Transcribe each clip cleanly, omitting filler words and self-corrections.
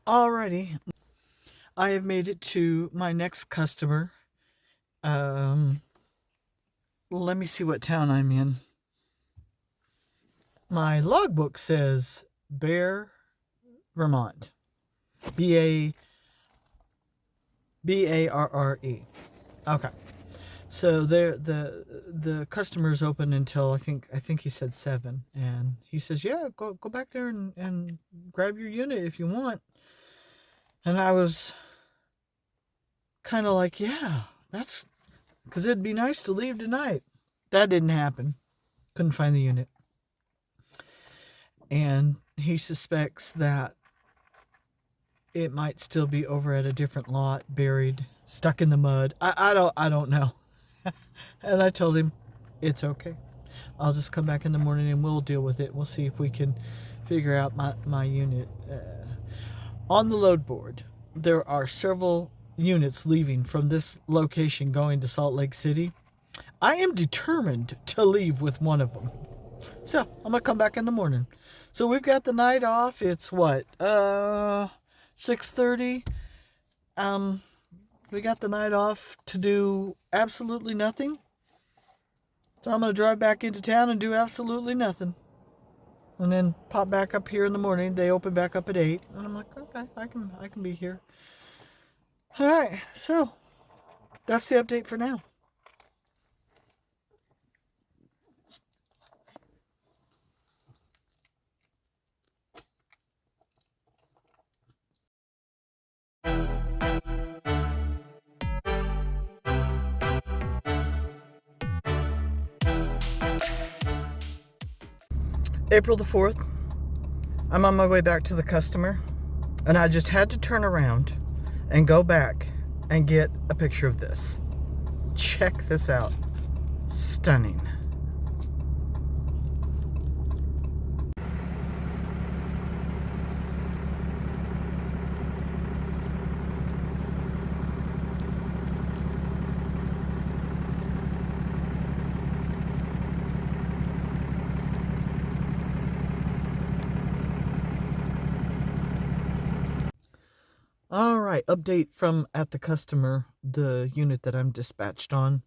Alrighty, I have made it to my next customer. Um, Let me see what town I'm in. My logbook says Bear, Vermont. Barre. Okay. So there, the customer's open until I think he said 7, and he says, "Yeah, go back there and grab your unit if you want." And I was kind of like, "Yeah, that's because it'd be nice to leave tonight." That didn't happen. Couldn't find the unit, and he suspects that it might still be over at a different lot, buried, stuck in the mud. I don't know. And I told him, it's okay. I'll just come back in the morning and we'll deal with it. We'll see if we can figure out my unit. On the load board, there are several units leaving from this location going to Salt Lake City. I am determined to leave with one of them. So I'm going to come back in the morning. So we've got the night off. It's what? 6:30. We got the night off to do absolutely nothing. So I'm going to drive back into town and do absolutely nothing. And then pop back up here in the morning. They open back up at 8. And I'm like, okay, I can be here. All right, so that's the update for now. April the 4th. I'm on my way back to the customer. And I just had to turn around and go back and get a picture of this. Check this out. Stunning. All right, update from at the customer, the unit that I'm dispatched on.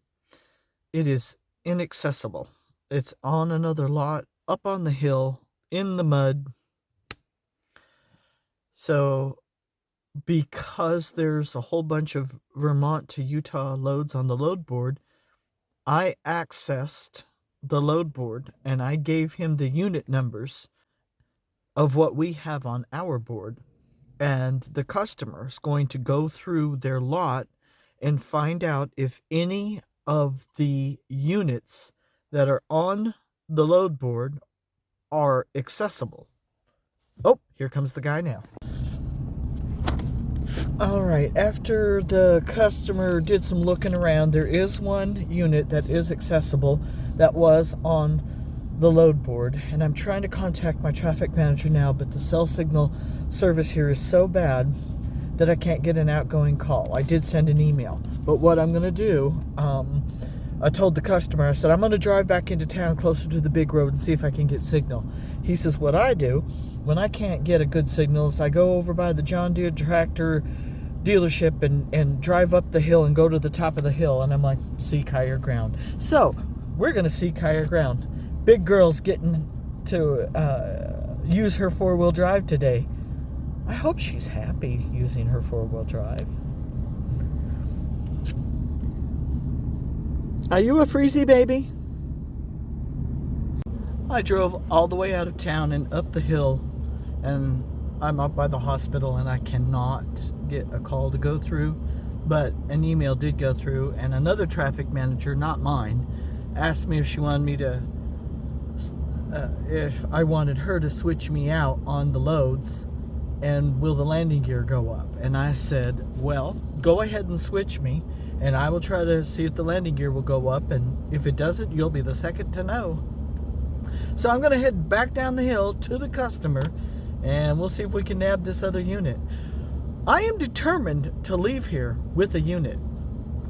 It is inaccessible. It's on another lot, up on the hill, in the mud. So because there's a whole bunch of Vermont to Utah loads on the load board, I accessed the load board and I gave him the unit numbers of what we have on our board. And the customer is going to go through their lot and find out if any of the units that are on the load board are accessible. Oh, here comes the guy now. All right, after the customer did some looking around, there is one unit that is accessible that was on the load board, and I'm trying to contact my traffic manager now, but the cell signal service here is so bad that I can't get an outgoing call. I did send an email, but what I'm going to do, I told the customer, I said, I'm going to drive back into town closer to the big road and see if I can get signal. He says, what I do when I can't get a good signal is I go over by the John Deere tractor dealership and drive up the hill and go to the top of the hill, and I'm like, seek higher ground. So we're going to seek higher ground. Big girl's getting to use her four-wheel drive today. I hope she's happy using her four-wheel drive. Are you a freezy baby? I drove all the way out of town and up the hill, and I'm up by the hospital, and I cannot get a call to go through, but an email did go through, and another traffic manager, not mine, asked me if she wanted me to if I wanted her to switch me out on the loads, and will the landing gear go up? And I said, well, go ahead and switch me, and I will try to see if the landing gear will go up, and if it doesn't, you'll be the second to know. So I'm going to head back down the hill to the customer, and we'll see if we can nab this other unit. I am determined to leave here with a unit.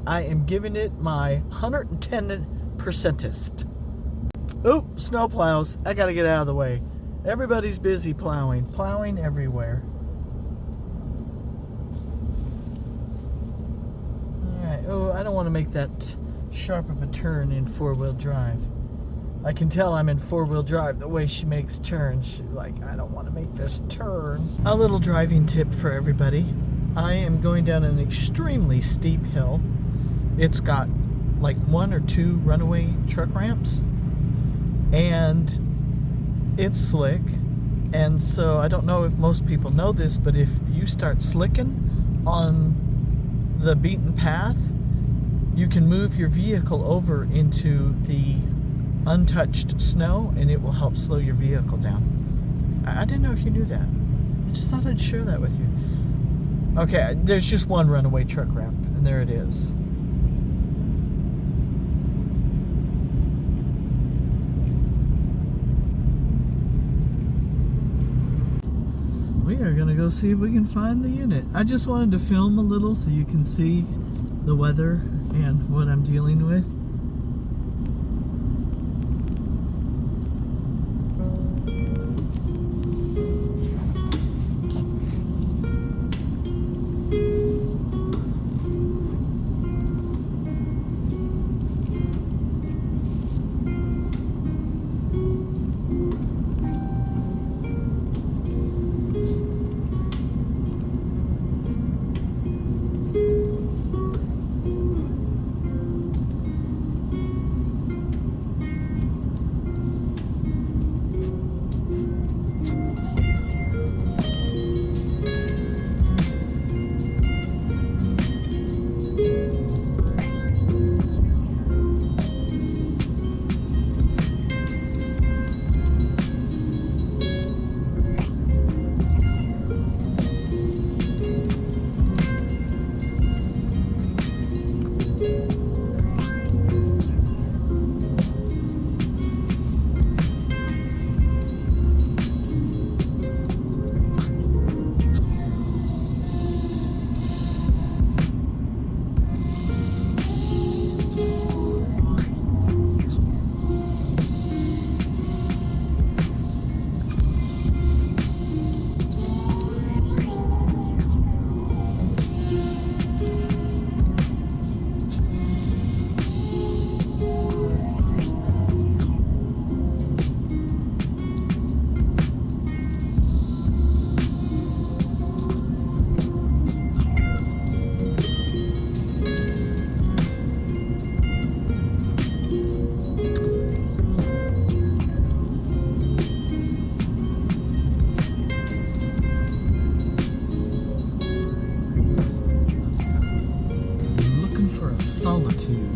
I am giving it my 110%ist. Oop, snow plows. I gotta get out of the way. Everybody's busy plowing everywhere. make that sharp of a turn in four-wheel drive. I can tell I'm in four-wheel drive the way she makes turns. She's like, I don't want to make this turn. A little driving tip for everybody. I am going down an extremely steep hill. It's got like 1 or 2 runaway truck ramps, and it's slick. And so I don't know if most people know this, but if you start slicking on the beaten path, you can move your vehicle over into the untouched snow, and it will help slow your vehicle down. I didn't know if you knew that. I just thought I'd share that with you. Okay, there's just 1 runaway truck ramp, and there it is. We are gonna go see if we can find the unit. I just wanted to film a little so you can see the weather and what I'm dealing with. Solitude.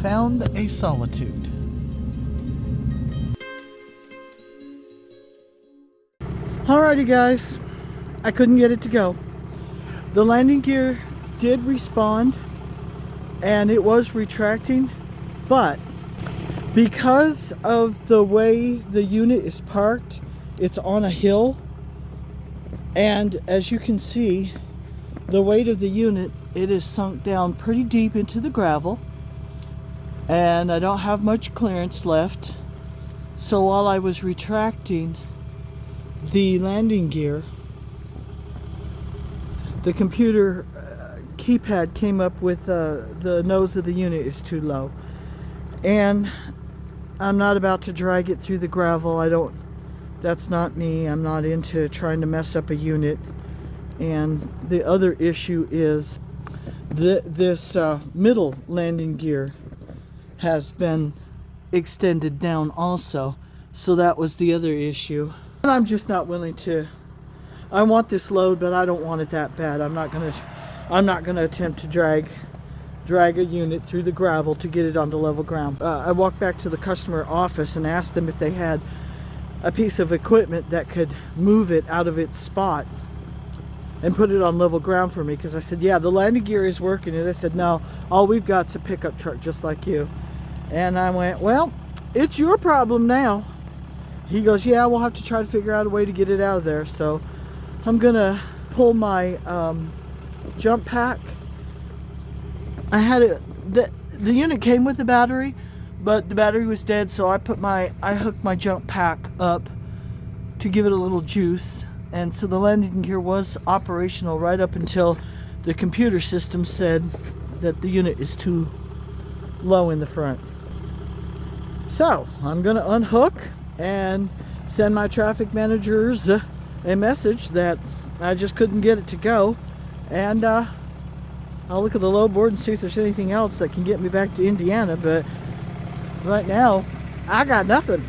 Found a solitude. Alrighty guys, I couldn't get it to go. The landing gear did respond and it was retracting, but because of the way the unit is parked, it's on a hill, and as you can see, the weight of the unit, it is sunk down pretty deep into the gravel. And I don't have much clearance left. So while I was retracting the landing gear, the computer keypad came up with the nose of the unit is too low. And I'm not about to drag it through the gravel. That's not me. I'm not into trying to mess up a unit. And the other issue is this middle landing gear has been extended down also, so that was the other issue. And I'm just not willing to. I want this load, but I don't want it that bad. I'm not gonna attempt to drag a unit through the gravel to get it onto level ground. I walked back to the customer office and asked them if they had a piece of equipment that could move it out of its spot and put it on level ground for me, because I said, yeah, the landing gear is working. And they said, no, all we've got's a pickup truck just like you. And I went, well, it's your problem now. He goes, yeah, we'll have to try to figure out a way to get it out of there. So I'm gonna pull my jump pack. I had it, the unit came with the battery, but the battery was dead, so I hooked my jump pack up to give it a little juice. And so the landing gear was operational right up until the computer system said that the unit is too low in the front. So I'm going to unhook and send my traffic managers a message that I just couldn't get it to go. And I'll look at the load board and see if there's anything else that can get me back to Indiana. But right now, I got nothing.